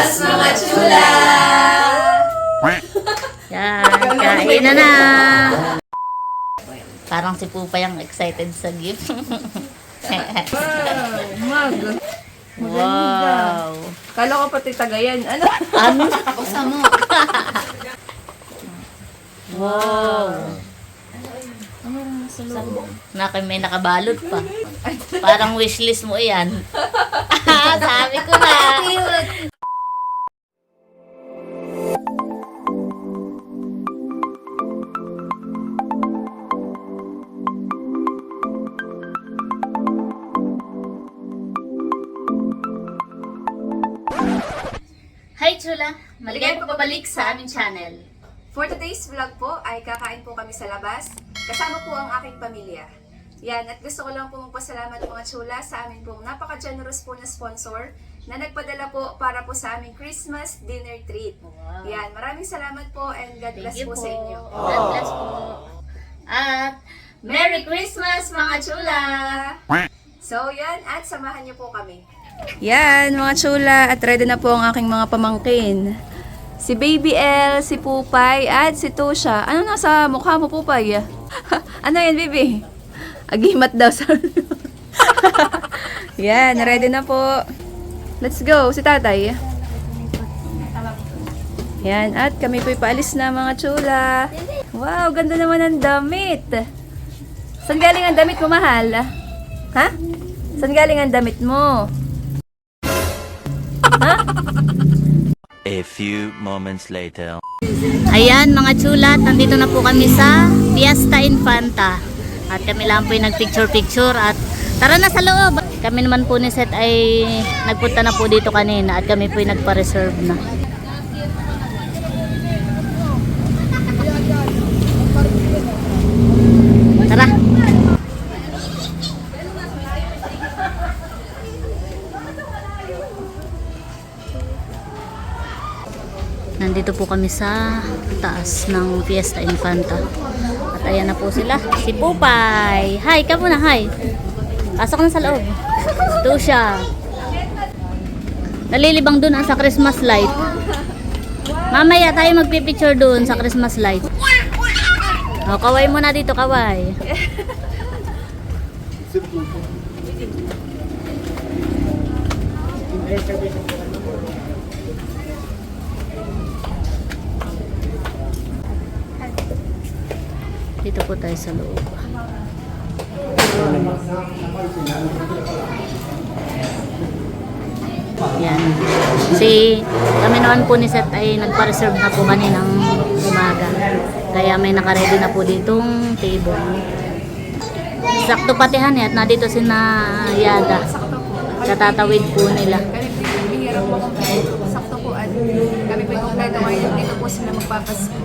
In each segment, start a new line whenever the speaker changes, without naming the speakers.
Christmas, mga chula!
Yan, kain na. Parang si Pupay ang excited sa gift. Wow.
Kala ko pati tagayan. Ano?
Ano?
Buksan mo.
Wow. May nakabalot pa. Parang wishlist mo yan. Sabi ko na. Hi Chula! Maligay pabalik sa aming channel.
For today's vlog po ay kakain po kami sa labas. Kasama po ang aking pamilya. Yan, at gusto ko lang po magpasalamat mga chula sa amin pong napaka-generous po na sponsor na nagpadala po para po sa aming Christmas dinner treat.
Wow.
Yan, maraming salamat po and God bless po sa inyo.
God bless po. At Merry Christmas mga chula!
So yan, at samahan niyo po kami. Yan mga chula, at ready na po ang aking mga pamangkin. Si Baby L, si Pupay, at si Tusha. Ano nasa mukha mo, Pupay? Ano yan, baby? Agimat daw sa... Yan, ready na po. Let's go, si Tatay. Yan, at kami po'y paalis na mga chula. Wow, ganda naman ang damit. Saan galing ang damit mo, mahal? Ha? Saan galing ang damit mo? Ha?
A few moments later.
Ayan mga chula, nandito na po kami sa Fiesta Infanta. At kami lang po yung nagpicture-picture at tara na sa loob. Kami naman po ni Seth ay nagpunta na po dito kanina at kami po yung nagpa-reserve na. Tara! Nandito po kami sa taas ng Fiesta Infanta. At ayan na po sila. Si Pupay. Hi, ka muna, hi. Pasok na sa loob. Ito siya. Nalilibang dun sa Christmas light. Mamaya tayo magpipicture dun sa Christmas light. O, kaway muna dito, kaway. Dito po tayo sa loob. Yan. Kami naman po ni Seth ay nagpa-reserve na po kaninang umaga. Kaya may nakaredy na po ditong table. Sakto patihan at nandito si na Yada. Katatawid po nila.
Sakto po at kami po yung kompleto ngayon. Dito po sila magpapasko.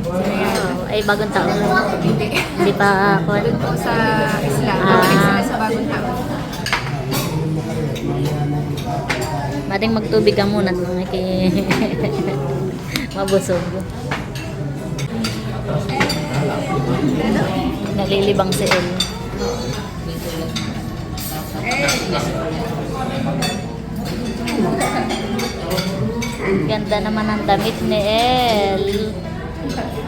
Ay, bagong taon.
Hindi.
Hindi pa ako.
Doon po sa Islam. Balik sila sa bagong taon.
Mating magtubig ka muna. Mabusog. Nalilibang si El. Ganda naman ang damit ni El.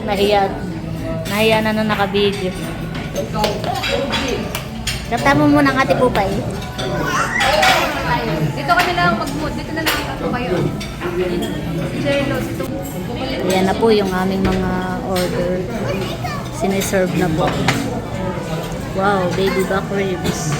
Nahiya na nakabidyo. Kata mo muna ang ate Pupay.
Dito ka na lang mag-mood. Dito na lang ako kayo. Si Jello, si Tung.
Ayan na po yung aming mga order. Siniserve na po. Wow, baby back ribs.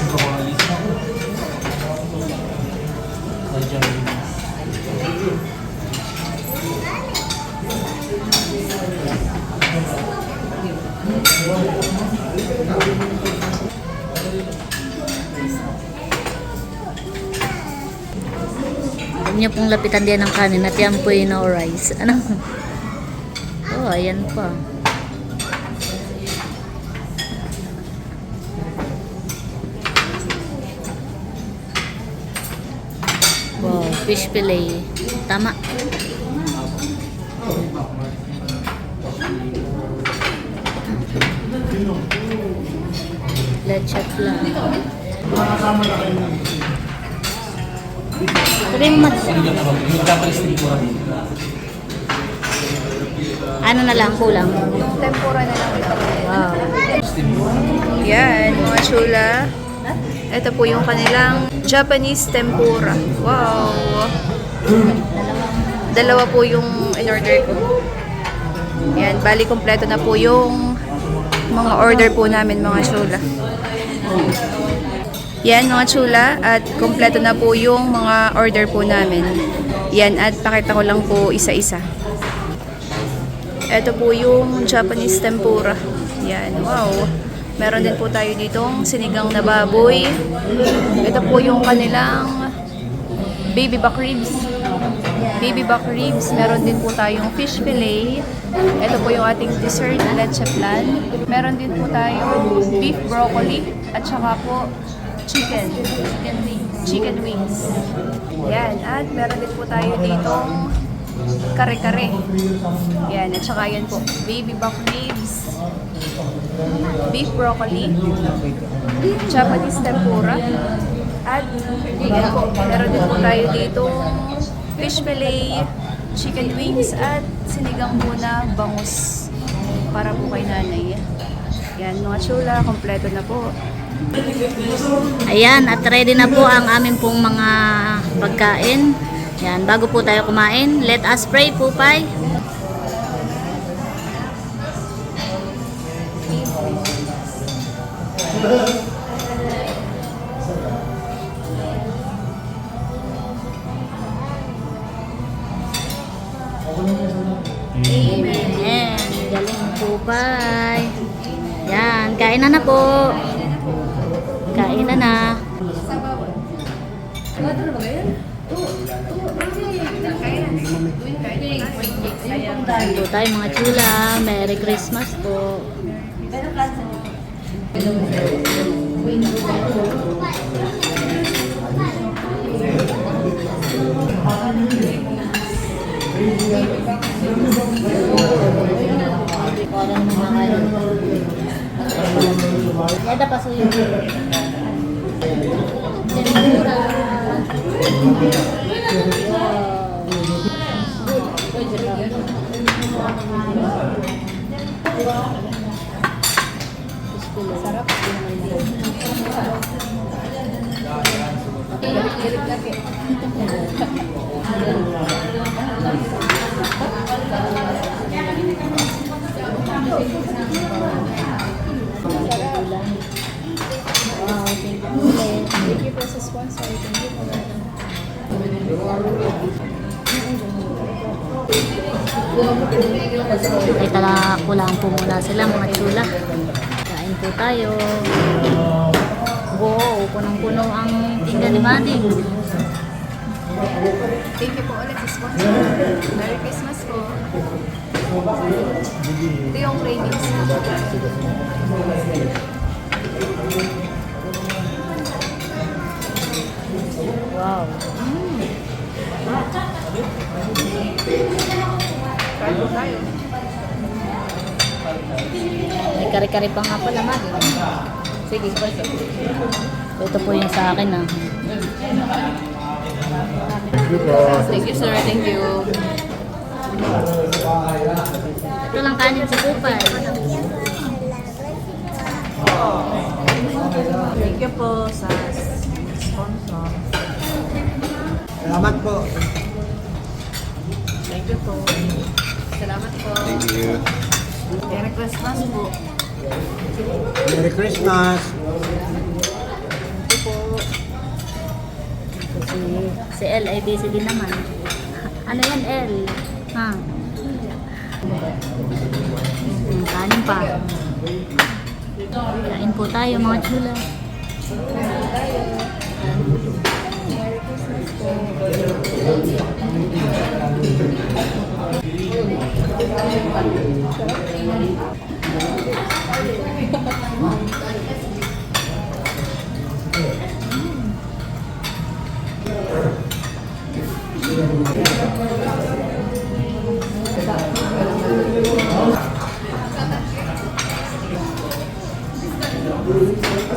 Huwag niyo pong lapitan din ng kanin at yan po yung no rice. Ano? Oh, ayan pa. Wow, fish fillet. Tama. Leche flan. Sabihin mo, ano na lang, kulang.
Yung tempura na lang ito.
Wow.
Yan, mga chula. Ito po yung kanilang Japanese tempura. Wow! Dalawa po yung in-order ko. Yan, bali kompleto na po yung mga order po namin, mga chula. Yan, mga chula, at kompleto na po yung mga order po namin. Yan, at pakita ko lang po isa-isa. Ito po yung Japanese tempura. Yan, wow. Meron din po tayo ditong sinigang na baboy. Ito po yung kanilang baby back ribs. Baby back ribs. Meron din po tayong fish fillet. Ito po yung ating dessert, leche flan. Meron din po tayong beef broccoli. At saka po chicken. Chicken wings. Yan. At meron din po tayo ditong kare-kare. Yan. At saka yan po, baby back ribs. Beef broccoli, Japanese tempura, at yan po, meron din po tayo dito fish fillet, chicken wings, at sinigang muna bangus para po kay nanay. Yan, mga chula, kompleto na po.
Ayan, at ready na po ang aming pong mga pagkain. Yan, bago po tayo kumain, let us pray po, Pai. Amen. Galing po, Pai. Yan, kain na po. Kain na. Kain po tayo, mga chula. Merry Christmas po. Ada pa suyo. Sarap. Thank you po sa sponsor. Thank you po. Teka ko lang po muna sila, mga chula. Kain po tayo. Wow, punong-puno ang tinga ni Mading.
Thank you po ulit sa sponsor. Merry Christmas po. Ito yung cravings.
Wow.
Kain po tayo.
May kare-kare pa nga pala, Mading. Sige, ito po yung sa akin, ah.
Thank you, sir. Thank you.
Ito lang kanin sa kupay.
Thank you po sa sponsor.
Salamat po.
Thank you po.
Salamat po.
Thank you.
Merry Christmas po.
Merry Christmas.
Si L ay busy din naman. Ano yan, L? Ha? Kanin pa. Kain po tayo, mga chula.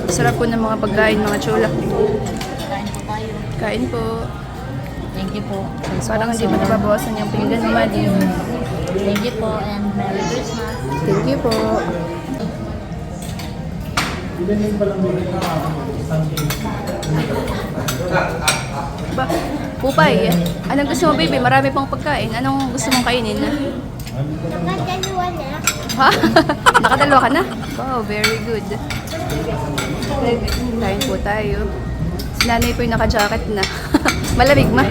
Sarap po ng mga pagkain, mga chula.
Kain po tayo.
Kain po.
Thank you po.
Parang hindi mo nababawasan yung pinggan mo, Madi.
Thank you po and Merry Christmas.
Thank you po. Ba, Pupay, anong gusto mo, baby? Marami pang pagkain. Anong gusto mong kainin?
Nakadalawa na.
Ha? Nakadalawa ka na? Wow, very good. Kain po tayo. Si nanay po yung naka-jacket na. Malamig ma.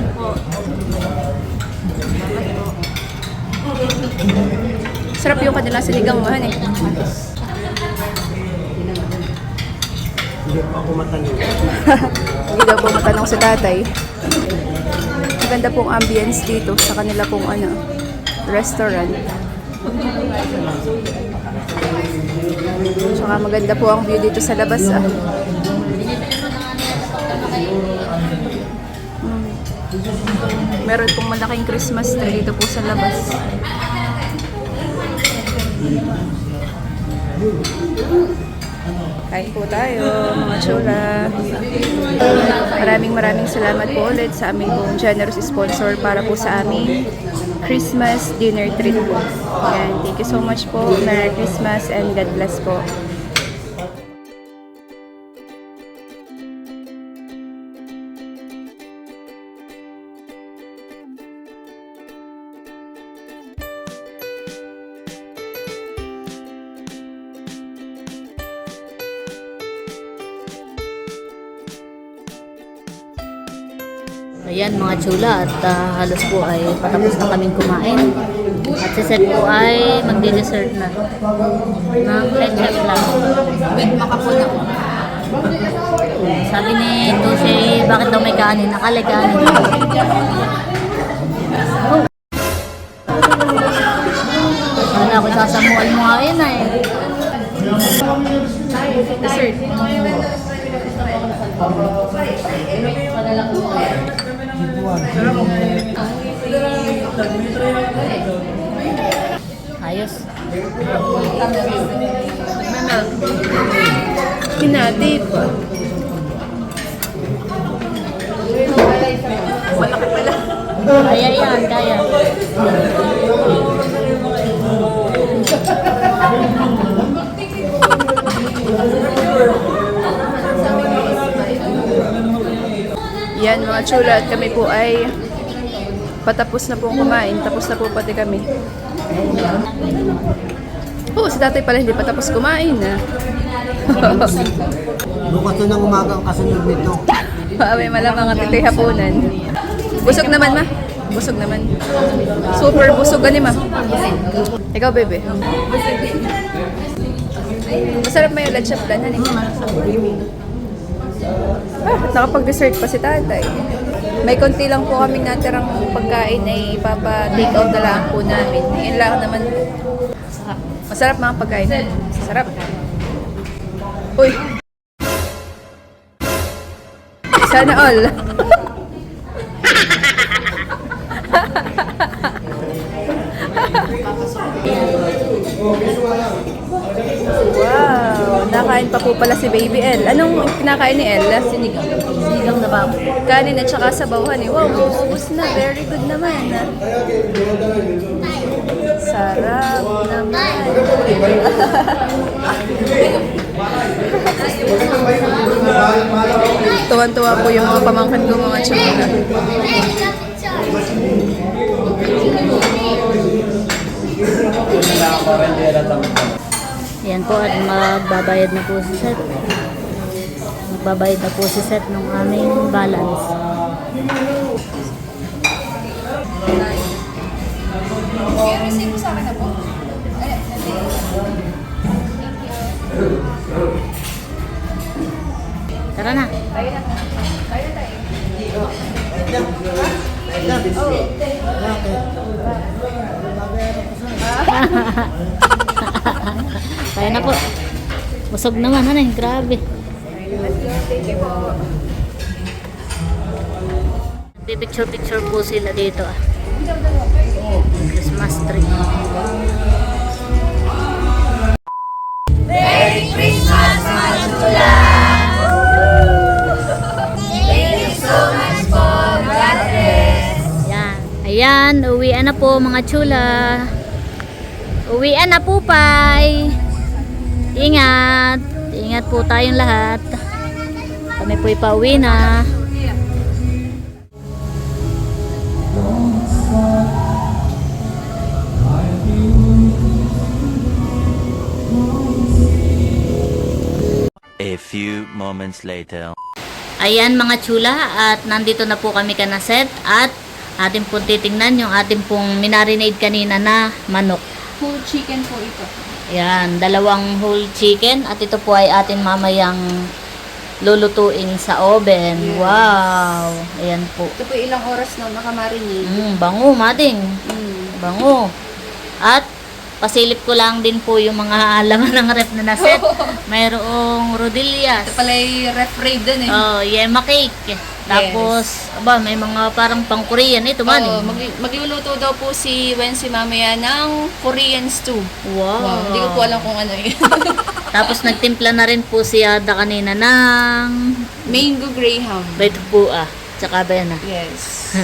Sarap yung kanilang sinigang mahan eh.
Hindi pa ako matanong.
Hindi daw po matanong si tatay. Maganda pong ambience dito sa kanila pong restaurant. Tsaka maganda po ang view dito sa labas Meron pong malaking Christmas tree dito po sa labas. Kain po tayo, mga chula. Maraming salamat po ulit sa aming pong generous sponsor para po sa aming Christmas dinner treat po. Ayan, thank you so much po. Merry Christmas and God bless po.
Ayan mga chula at halos po ay patapos na kaming kumain. At si Seth po ay magdi-dessert na. Ng ketchup lang.
With makapuna.
Sabi ni Tushay, bakit daw may kanin? Nakalay kanin. Wala ako sasamual mo nga yun eh.
Dessert.
Ayos.
Hinatid. Malaki pala.
Kaya yan, kaya.
Yan mga chula at kami po ay patapos na po kumain. Tapos na po pati kami. Oh, si tatay pala hindi pa tapos kumain
Bukas na ng umaga ang kasunod nito.
May malamang at ito'y hapunan. Busog naman ma. Busog naman. Super busog gani ma. Ikaw bebe. Masarap may ulat siya plan. Nakapag-dessert pa si tatay. May konti lang po kaming natirang pagkain ay ipapa-take out na lang po namin. Yun lang naman po. Masarap mga pagkain. Sarap. Uy! Sana all. Wow! Nakain pa po pala si Baby L. Anong kinakain ni L?
Sinigang. Sinigang na babo.
Kanin at saka sabawan eh. Wow, ubus na. Very good naman. Sarap naman. Tuwan-tuwa po yung mga pamangkin ko, mga chula.
Yan po at magbabayad na po si Seth. Magbabayad na po si Seth ng aming balance.
I-receive mo sa akin na po.
Tara na.
Tayo na. Tayo na tayo.
Kaya na po. Busog naman, ano eh. Grabe.
Thank you po.
Picture-picture po sila dito ah. Christmas tree.
Merry Christmas, mga chula! Thank you so much po. God bless!
Ayan, uwian na po mga chula. Uwian na po, Pay. Ingat. Ingat po tayong lahat. Kami po ipauwi na.
A few moments later.
Ayan mga chula, at nandito na po kami kanaset at atin pong titingnan yung ating pong minarinade kanina na manok.
Whole chicken po ito.
Ayan, 2 whole chicken at ito po ay atin mamayang lulutuin sa oven.
Yes.
Wow! Ayan po.
Ito po ilang oras na nakamarinate.
Bango, mading. Bango. At pasilip ko lang din po yung mga laman ng ref na naset. Mayroong rodillas.
Ito pala yung ref-raid din eh.
Oh, yema cake. Tapos, aba, may mga parang pang-Korean ito man.
Oo, magluluto daw po si Wensi mamaya ng Korean stew.
Wow.
Hindi ko po alam kung ano yun.
Tapos nagtimpla na rin po si Ada kanina ng
Mango Graham.
ito po tsaka ba yan
Yes.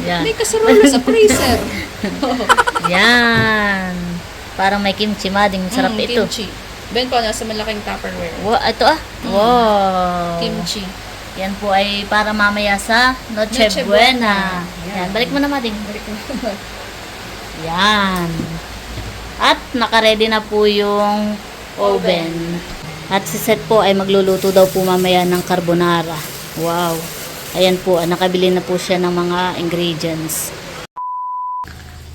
Yan.
May kasarola sa freezer.
Yan. Parang may kimchi mading sarap ito.
Kimchi. Ben po, nasa malaking Tupperware.
Ito Wow.
Kimchi.
Yan po ay para mamaya sa Noche
Noche
Buena.
Buena.
Yan. Balik mo na mading. Yan. At nakaredy na po yung oven. At si Seth po ay magluluto daw po mamaya ng carbonara. Wow. Ayan po, nakabili na po siya ng mga ingredients.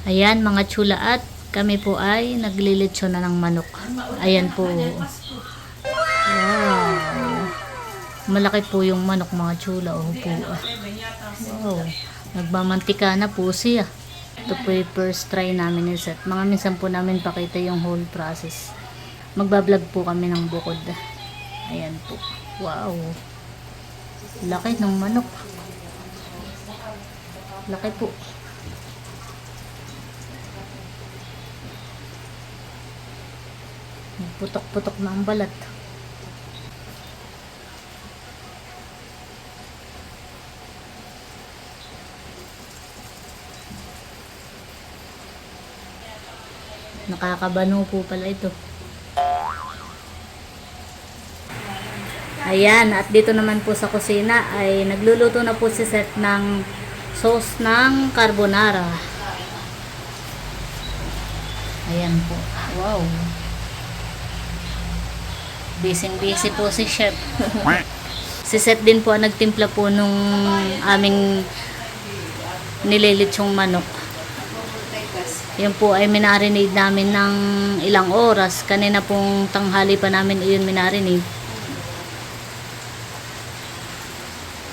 Ayan mga chula, at kami po ay naglilitsyon na ng manok. Ayan po. Wow. Malaki po yung manok mga chula. Wow. Nagmamantika na po siya. Ito po yung first try namin ni Seth. Mga minsan po namin pakita yung whole process. Magbablog po kami ng bukod. Ayan po. Wow. Laki ng manok. Laki po. Putok-putok na ang balat. Nakakabano po pala ito. Ayan, at dito naman po sa kusina ay nagluluto na po si Seth ng sauce ng carbonara. Ayan po. Wow. Busy po si Chef. Si Seth din po ang nagtimpla po nung aming nililitsong manok. Yan po ay minarinade namin ng ilang oras. Kanina pong tanghali pa namin iyon minarinade.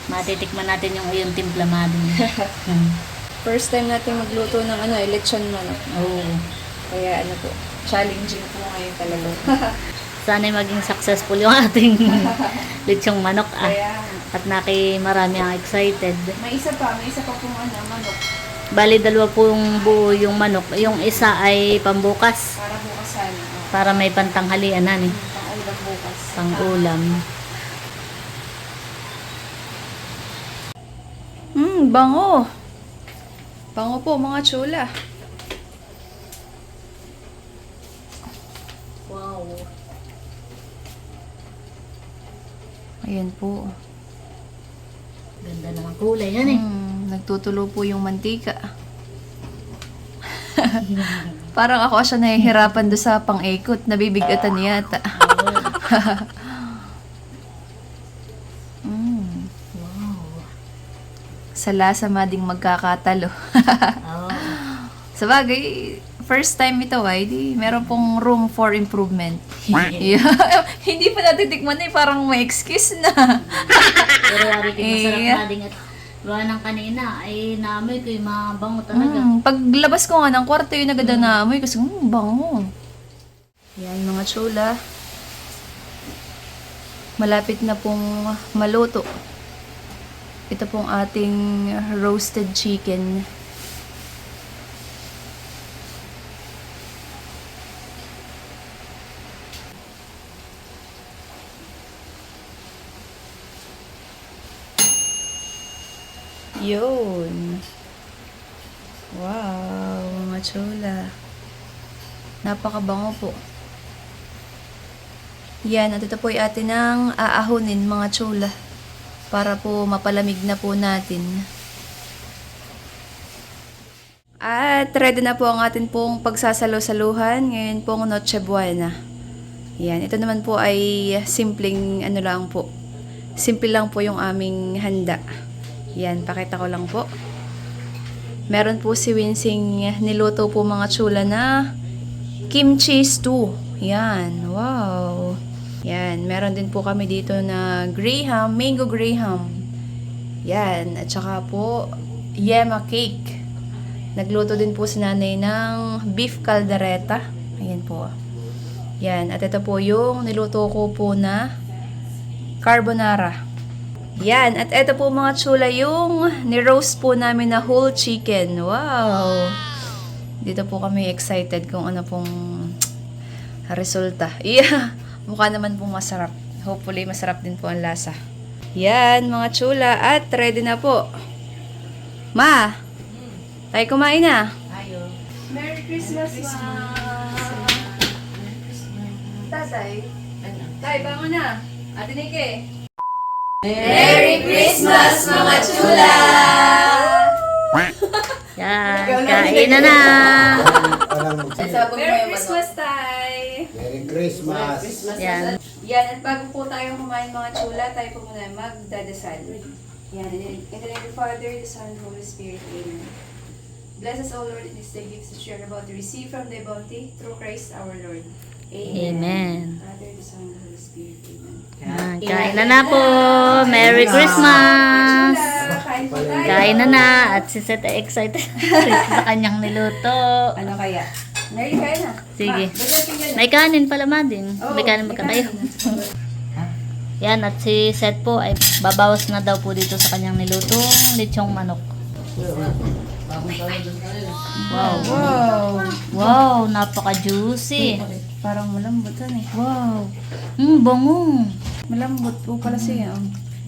Matitikman natin yung iyong timpla mading.
First time natin magluto ng lechon manok.
Oo.
Kaya po, challenging po ngayon talaga.
Sana'y maging successful yung ating lechong manok
Kaya,
At marami ang excited.
may isa pa pong manok.
Bali 2 pong buo yung manok. Yung isa ay pambukas.
Para bukasan.
Para may pantanghalian na ni.
Pang-ulam bukas.
Pang-ulam.
Bango. Bango po mga chula.
Wow.
Ayan po.
Ganda naman kulay yan eh.
Nagtutulo po yung mantika. Parang ako siya nahihirapan doon sa pang-ikot. Nabibigatan niya yata. Sa lasa mading magkakatalo.
Oh.
Sa bagay, first time ito di meron pong room for improvement. Hindi pa natitikman parang may excuse na.
Pero wari din masarap
Yeah.
na din at gawa ng kanina ay naamoy ko yung mabango talaga.
Paglabas ko nga ng kwarto yung agad na amoy kasi bango. Yan mga chula. Malapit na pong maluto. Ito pong ating roasted chicken. Yun. Wow, mga chula. Napakabango po. Yan, at ito po ay atin ng aahonin mga chula. Para po mapalamig na po natin. At ready na po ang atin pong pagsasalo-saluhan. Ngayon pong Noche Buena. Yan, ito naman po ay simpleng ano lang po. Simple lang po yung aming handa. Yan, pakita ko lang po. Meron po si Winsing niluto po mga chula na kimchi stew. Yan, wow. Yan, meron din po kami dito na graham, mango graham. Yan, at saka po yema cake. Nagluto din po si nanay ng beef caldereta. Ayan po. Yan, at ito po yung niluto ko po na carbonara. Yan, at ito po mga chula yung ni-roast po namin na whole chicken. Wow! Dito po kami excited kung ano pong resulta. Yeah, mukha naman pong masarap. Hopefully, masarap din po ang lasa. Yan, mga chula, at ready na po. Ma! Tayo kumain na.
Ayo.
Merry Christmas, Ma! Tatay. Tay, bangon na. Ate Nike.
Merry Christmas, mga chula!
Yan, kain na na.
Merry Christmas, Tay!
Merry Christmas.
Yan.
Yan, at bago po tayo kumain mga chula, tayo po muna magdadasal. Yan, in the name of the Father, the Son, and the Holy Spirit, Amen. Bless us, O Lord, in this day gifts that you are about to receive from thy bounty, through Christ our Lord.
Amen.
Father, the Son, and the Holy Spirit, Amen.
Yan, kain na na po. Merry Christmas.
Chula, kain po tayo.
Kain na na. At si Seth ay excited sa kanyang niluto.
Ano kaya? Mary, kain na.
Sige.
Ma, dadating ka na.
May kanin pala ma din.
Oo,
May kanin
may
ba kayo?
kanin.
Yan, at si Seth po ay babawas na daw po dito sa kanyang nilutong lechong manok. Wow.
Wow.
Wow, napaka-juicy.
Parang malambot yan eh.
Wow. Bango.
Malambot po pala siya.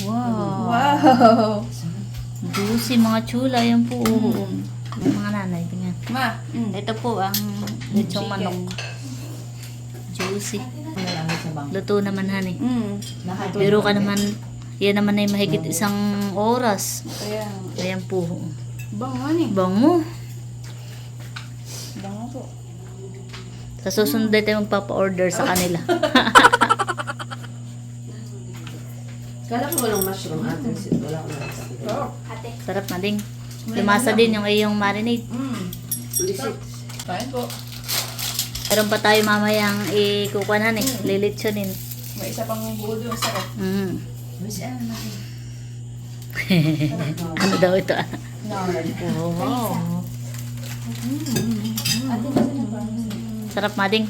Wow.
Wow.
Juicy mga chula. Yan po. Yung mga nanay. Tingnan.
Ma,
Ito po ang lechong manok. Juicy. Luto naman, honey. Pero ka naman, yan naman ay mahigit isang oras.
Kaya,
Ayan po.
bango eh.
Bango.
Bango po.
Sa susunod ay tayo magpapa-order sa kanila.
Kala ko walang mushroom atin. Wala ko na.
Sarap na din. Lumasa din yung iyong marinade.
Lisit.
Kain po.
Meron pa tayo mamayang ikukuhanan eh. Lilitsunin.
May isa pang buo doon sa
Ano daw ito? Wow. Sarap mading.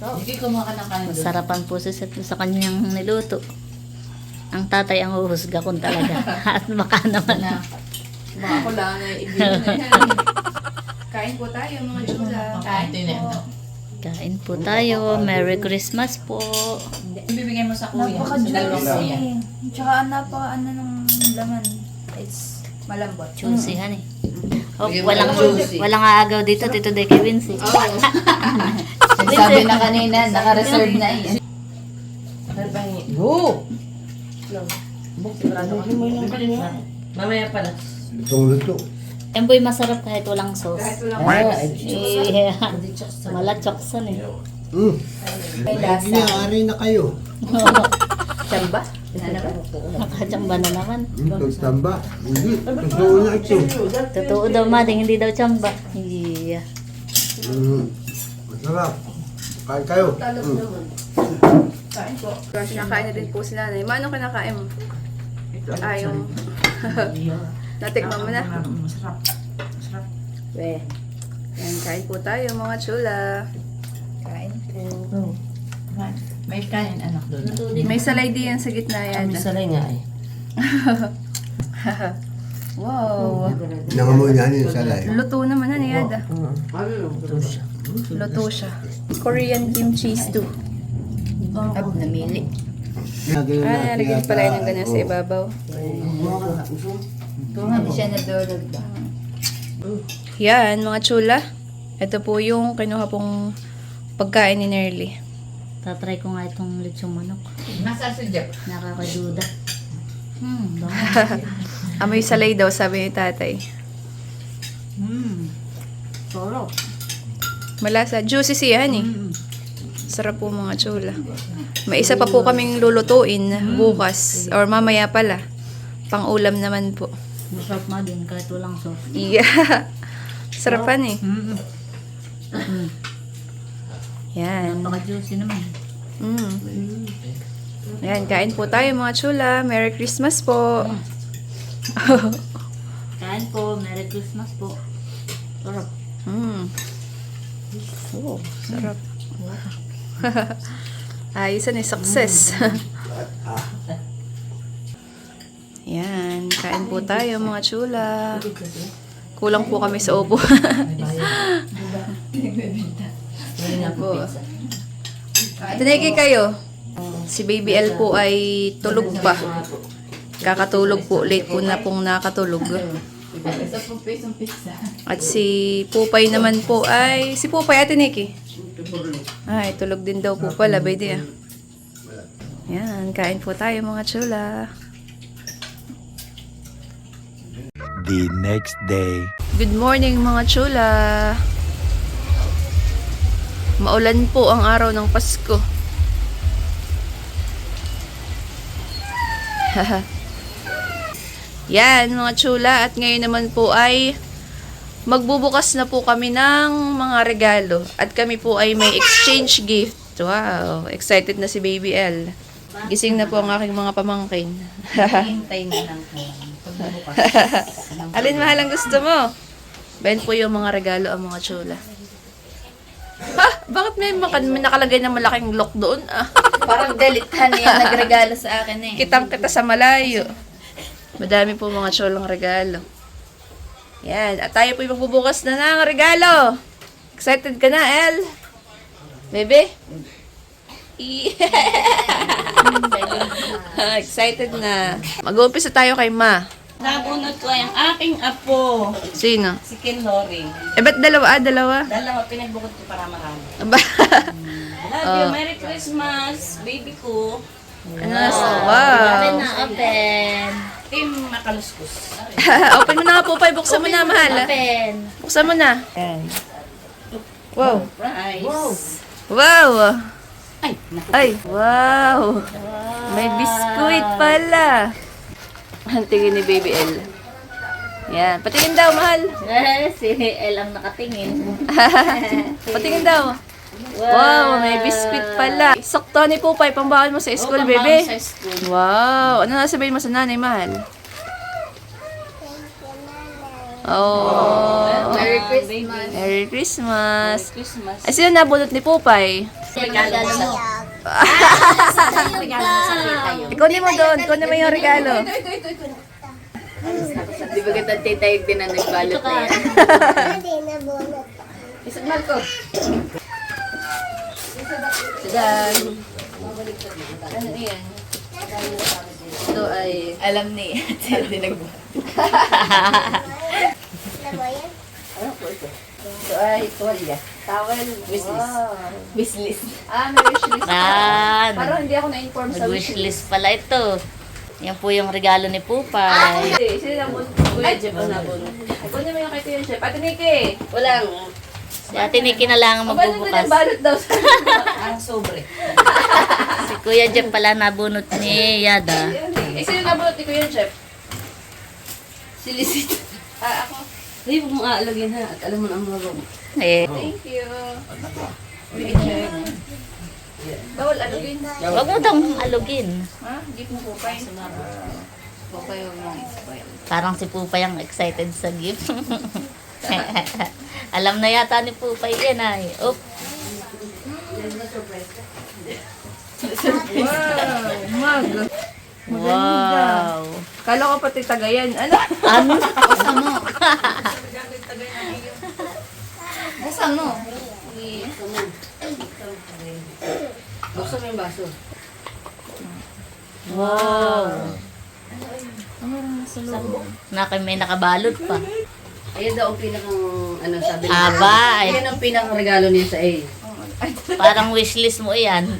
Hindi ko makakakain doon.
Sarapan po si Seth sa kanyang niluto. Ang tatay ang huhusga kung talaga. At baka naman.
Mga ko lang ay ibigin na yan. Kain po tayo mga chula. Kain po.
Kain po tayo. Merry Christmas po.
Ibibigay mo sa kuya. Sa dalawang kuya.
Tsaka ano ng laman. It's malambot.
Juicy, honey. Oh,
Bigyan mo
walang
ng juicy.
walang aagaw dito, Tito Deke Vinci.
Sabi na kanina, naka-reserve na yan. Go! Mamaya pala.
Lutong luto.
Yan po'y masarap kahit walang sauce.
Kahit walang
Yeah. Malachoksan eh.
may lasa.
Inaari na kayo.
Chamba?
Nakachamba na naman.
Pagtamba. Hindi. Totoo na ito.
Totoo daw mading, hindi daw chamba. Yeah.
Masarap. Kain kayo.
Kain po. Nakain na din po si nanay. Mano kinakain mo? Yung... Natikman mo na.
Masarap.
We. Yan, kain po tayo mga chula. Kain po.
May kanin anak doon.
May salay din yan sa gitna yan.
May salay nga eh.
Wow.
Nangamoy niya yung salay.
Luto naman na niyada.
Ito siya.
Luto siya. Korean kimchi stew. Ab, namili. Nalagyan pala yun ng ganyan sa ibabaw.
Ito nga, hindi siya nadurog ba?
Yan, mga chula. Ito po yung kinuha pong pagkain ni Nerly.
Tatry ko nga itong lechong manok.
Nasa si Jeff.
Nakakaduda. Bango.
Amoy salay daw, sabi ni tatay.
Sarap.
Malasa. Juicy siya, eh. Sarap po mga chula. May isa pa po kaming lulutuin bukas. Or mamaya pala. Pang-ulam naman po.
Masarap nga din kahit walang sauce.
Yeah. Sarapan eh. Yan.
Napaka-juicy naman.
Yan, kain po tayo mga chula. Merry Christmas po.
Kain po. Merry Christmas po. Sarap.
Oh, sarap. Ayos na, success. Yan, kain po tayo mga chula. Kulang po kami sa upo. Po. Tiniki kayo. Si Baby L po ay tulog pa. Kakatulog po. Late po na pong nakatulog. At si Pupay naman po ay... Si Pupay, Ate Nikki. Ay, tulog din daw po pala. Baby ah. Yan, kain po tayo mga chula.
The next day.
Good morning mga chula. Maulan po ang araw ng Pasko. Yan mga chula, at ngayon naman po ay magbubukas na po kami ng mga regalo. At kami po ay may exchange gift. Wow, excited na si Baby L. Gising na po ang aking mga pamangkin.
Hintay na lang po. Pagbubukas.
Alin mahal ang gusto mo? Ben po yung mga regalo ang mga chula. Ha? Bakit may nakalagay na malaking lock doon? Ah,
Parang galitan niya nagregalo sa akin eh.
kitang kita sa malayo. Madami po mga chulang regalo. Yan. At tayo po yung magbubukas na ng regalo. Excited ka na, El? Bebe? Excited na. Mag-uumpisa tayo kay Ma.
Nabunot ko yung aking apo,
Sino?
si Ken Loring.
Eh, ba't dalawa? Dalawa?
Dalawa, pinagbukod ko para marami.
Aba.
Love you, Merry Christmas, baby ko.
Wow.
Open.
Team Makaluskus.
Open mo na nga po, Pai. Buksan mo na, mahal.
Open.
Buksan mo na. Wow.
Prize.
Wow.
Ay, naku.
Ay, wow. May biskuit pala. Ang tingin ni Baby L. Yan. Patingin daw, mahal.
Si El ang nakatingin.
Patingin daw. Wow, may biskuit pala. Sakto ni Pupay, pambawal mo sa school, baby.
Sa school.
Wow. Ano nasabihin mo sa nanay, mahal? Oh.
Merry Christmas.
Merry Christmas.
Christmas.
Ay, sino nabulot ni Pupay?
Regalo mo. Regalo mo sa tita yun.
Ikunin mo doon. Ikunin mo yung regalo.
Di ba kita tita yung pinanagbalot na yan? Isang Marco.
Dadan. Ano yan? Ito ay...
Alam ni Ate nagbalot.
Ito ay tuwalya. Towel.
Wishlist. Wishlist.
Ah, may wishlist.
Yan.
Parang hindi ako na-inform sa
Nag-wishlist pala ito. Yan po yung regalo ni Pupay.
Hindi, sino nabunod? Kuya Jeff ang nabunod. Kunin mo yung kay Kuya Jeff. Ate Nikki!
Walang.
Si Ate Nikki na lang ang
Paano na
magbubukas.
balot daw sa...
Ang sobre.
Si Kuya Jeff pala nabunot ni Yada.
Eh, sino nabunod ni Kuya Jeff?
Silisito.
Ah, ako.
Hindi mo aalagin ha. At alam mo na ang mga room.
Eh,
Thank you. Kuya Jeff. Bawal alugin.
wag mo daw alugin.
Ha? Gift mo po pa yun.
Okay, huwag mong spoil.
Parang si Pupay ang excited sa gift. Alam na yata ni Pupay yan ay. Oop.
Wow, mag.
Wow.
Kala ko pati tagayan. Ano?
Ano?
Basta mo. Basta mo. Buksan mo yung baso.
Wow. May nakabalot pa.
Ayun daw ang pinakang, ano sabi niya.
Aba, ay,
Ayun ang pinakang regalo niya sa A.
parang wishlist mo yan.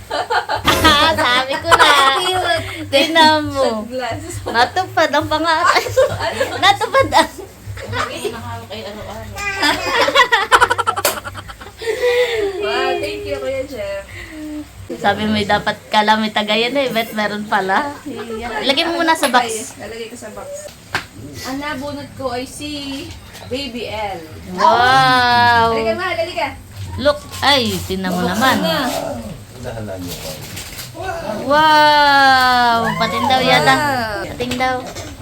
Sabi ko na. Tingnan mo. Natupad ang pangarap. Natupad ang...
Wow, thank you, Kuya Jeff.
Sabi mo dapat kala may tagayan eh. Bet meron pala. Lagay mo muna sa box.
Lalagay ko sa box. Ang nabunot ko ay si Baby L.
Wow.
Halika, mahal, halika.
Look. Ay, tingnan mo naman. Wow. Pating daw yata. Pating daw.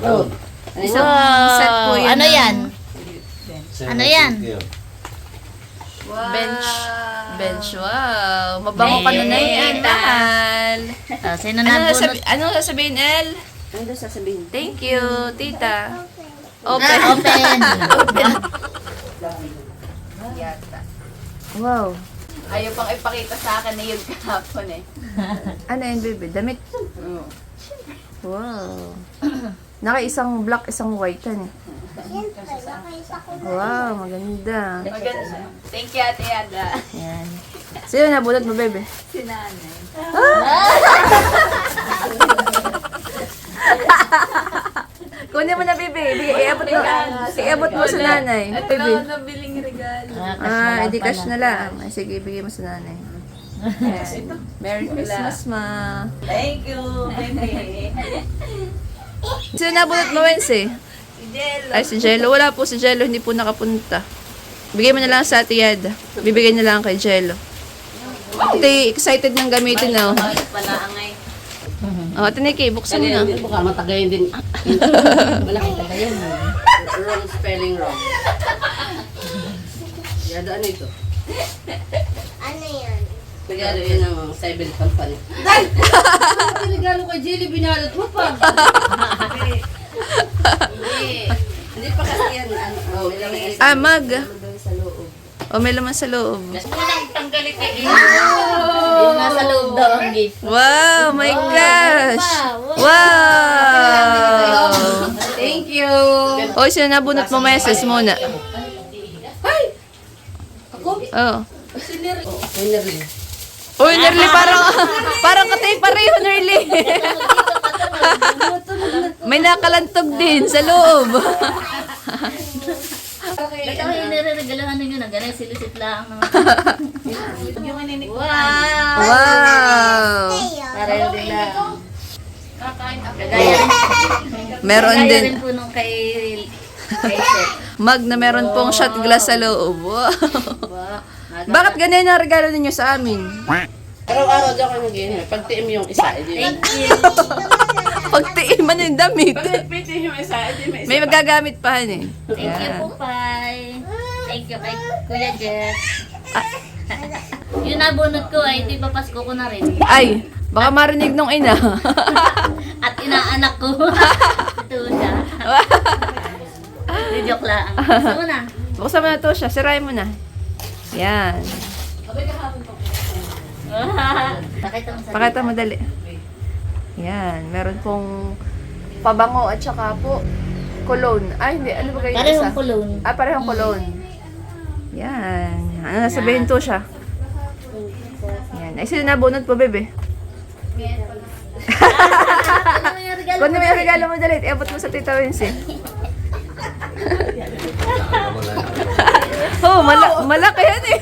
Oh.
Isang
Wow.
set po yun.
Ano yan? Ano yan?
Wow. Bench, wow. Mabango ka na na yan,
Tita.
mahal.
Ah, sino na bunot?
Ano sasabihin, El?
Ano daw sasabihin?
Thank you, tita. Open.
Open.
Yata.
Wow.
Ayaw pang ipakita sa akin na yun kahapon eh. Ano yun, baby? Damit? Wow. Naka-isang black, isang white yan eh. Wow, maganda.
Maganda. Thank you, Ate Yada.
Yan.
Sino nabunot mo, baby?
Si Nanay.
Kunin mo na, baby. Iabot mo. Iabot mo sa nanay. Baby.
Nabiling regalo.
Edi cash na lang. Ay, sige, ibigay mo sa nanay. Merry Christmas, ma.
Thank you, baby.
Sino nabunot mo, Wednesday? Ay, si Jello. Wala po si Jello. Hindi po nakapunta. Bigay mo na lang sa Ate Yada. Bibigay na lang kay Jello. Ate, excited nang gamitin, oh.
Pala angay.
Oh, Ate Nikki, buksan mo na.
Hindi, baka matagayin din. Malaki tagayin. Wrong spelling wrong. Yada, ano ito?
Ano yan?
Regalo yun ang Cybele Company. Regalo kay Jelly, binalot mo pa. Hindi pa kasi yan. Ano, may laman isa.
Mag.
Sa loob.
Oh, may laman sa loob.
Tanggalin kay
Yung nasa loob daw ang gift.
Wow, my gosh. Wow.
Thank you.
Oh, sino nabunot mo, message muna. Oh.
Winnerly.
Uy, Nerly, parang katay pareho, Nerly. May nakalantog din sa loob.
Ito yung nire-regalahan ninyo na ganun, silisit lang. Wow!
Wow.
Pareho din lang.
Meron
Kaya
din.
rin po nung kay Seth.
Mag na meron pong shot glass sa loob. Wow.
Wow.
Bakit ganyan ang regalo ninyo sa amin?
Araw-araw daw kayo mag-inom. Pagtiim yung isa.
Thank you.
Pagtiiman yung damit.
Pagtiim yung isa.
May magagamit pa eh.
Thank you po, Pai. Thank you kay Kuya Jeff. Yung nabunot ko ay di ba Pasko ko na rin.
Ay, baka marinig nung ina.
At inaanak ko. Ito siya. Di joke lang. Gusto mo na?
Buksan mo na to siya. Sirain mo na. Yan.
Pakita mo sa
Pakita mo dali. Yan. Meron pong pabango at saka po cologne. Ay, hindi. Ano ba kayo
Parehong cologne.
Ah, parehong cologne. Yan. Ano nasabihin to siya? Yan. Ay, sino nabunod po, bebe?
Ano yung regalo
Kung ano yung regalo mo dali, iabot mo sa Tita Wincy. Oh, malaki yan eh.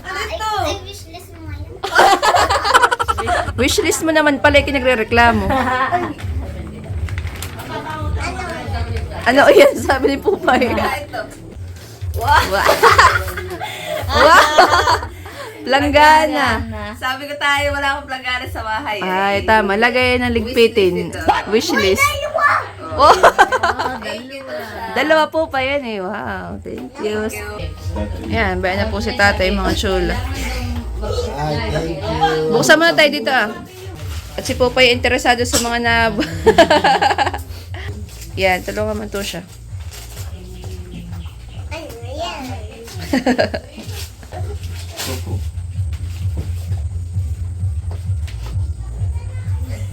Ay, wishlist mo ngayon.
Wishlist mo naman pala yung nagre-reklamo. Ano yan? Sabi ni Pupay. Wow. Wow. Planggana.
Sabi ko tayo, wala akong planggana sa bahay.
Ay, tama. Lagay ng ligpitin. Wishlist. Oh. Dalawa po pa yan eh. Wow. Thank you. Yan, bayan na po si tatay mga chula.
Ay, thank you.
Buksan muna tayo dito ah. At si Popeye interesado sa mga Yan, tulungan mo to siya.
Ano yan?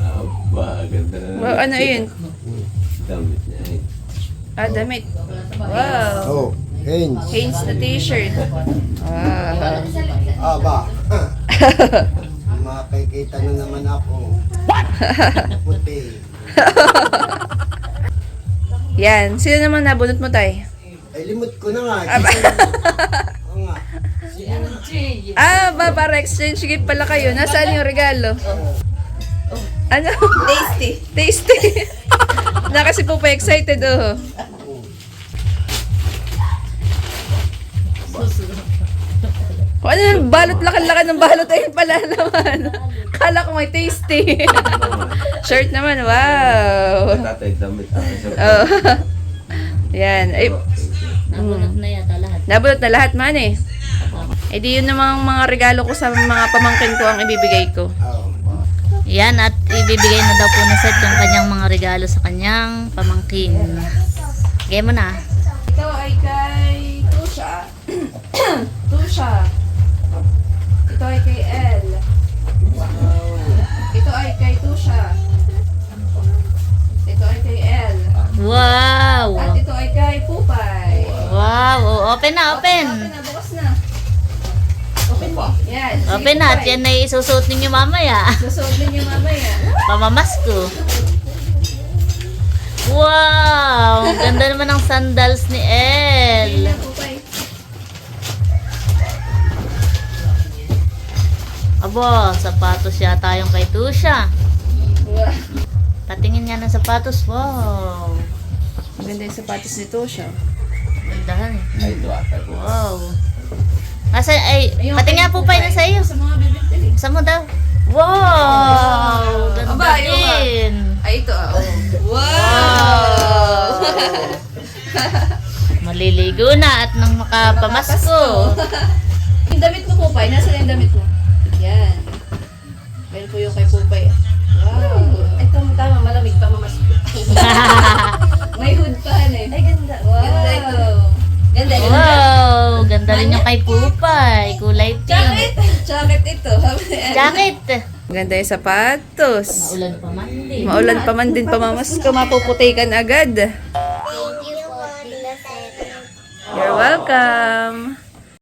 Aba, ganda na.
Wow, ano yun?
Damit niya eh.
Ah, damit. Wow.
Oh, Haynes.
Hanes na t-shirt. Wow.
Aba. Makikita na naman ako. Puti.
Yan. Sino naman nabunot mo, tay?
Ay, limot ko na nga. Oo nga.
Para exchange gift pala kayo. Nasaan yung regalo? Ano?
Tasty.
Tasty. Na kasi po pa excited, oh. Kung ano yung balot, lakan-lakan ng balot, ayun pala naman. Kala ko may tasty. Shirt naman, wow.
Tatay damit ako sa
Oh. Yan. Ay,
Nabunot na yata lahat.
nabulot na lahat man eh. Eh di yun namang mga regalo ko sa mga pamangkin ko ang ibibigay ko.
Oh.
Yan, at ibibigay na daw po ni Seth yung kanyang mga regalo sa kanyang pamangkin. Bigay mo na.
Ito ay kay Tusha. Tusha. Ito ay kay El. Ito ay kay Tusha. Ito ay kay El.
Wow!
At ito ay kay Pupay.
Wow! Oh, open na, open!
Open na, bukas na. Open mo. Yan. si
Open na, at
Pupay.
yan ay isusuot ninyo mamaya.
Susuot ninyo mamaya.
Pamamasko. Wow! Ang ganda naman ng sandals ni El.
Yan, Pupay.
Abo, sapatos yata yung kay Tusha.
Wow.
Patingin nga ng sapatos. Wow!
Maganda yung sapatos ni Tusha.
Gandahan eh.
ay duwata ko.
Wow! Nasa, ay,
Ayun,
pati nga
kay
po pa na sa iyo.
Sa mga bibili.
Saan mo daw? Wow! Ganda
Aba, ayun nga.
din.
Ay, ito ah. Oh. Wow!
Maliligo na at nang makapamasko.
Yung damit mo, Pupay. Nasaan yung damit mo? Yan. Meron po yung kay Pupay. Wow. Ito, tama. Malamig pa mamas. May hood pa eh. Ay, ganda. Wow. Ganda ito. Ganda.
Wow! Ganda rin yung kay Pupay. Kulay
Jacket.
pink.
Jacket ito.
Jacket!
Ganda yung sapatos.
Maulan pa man din.
Maulan pa man din pamamas ko. Mapuputikan agad.
Thank you po, Tita Seth.
You're welcome.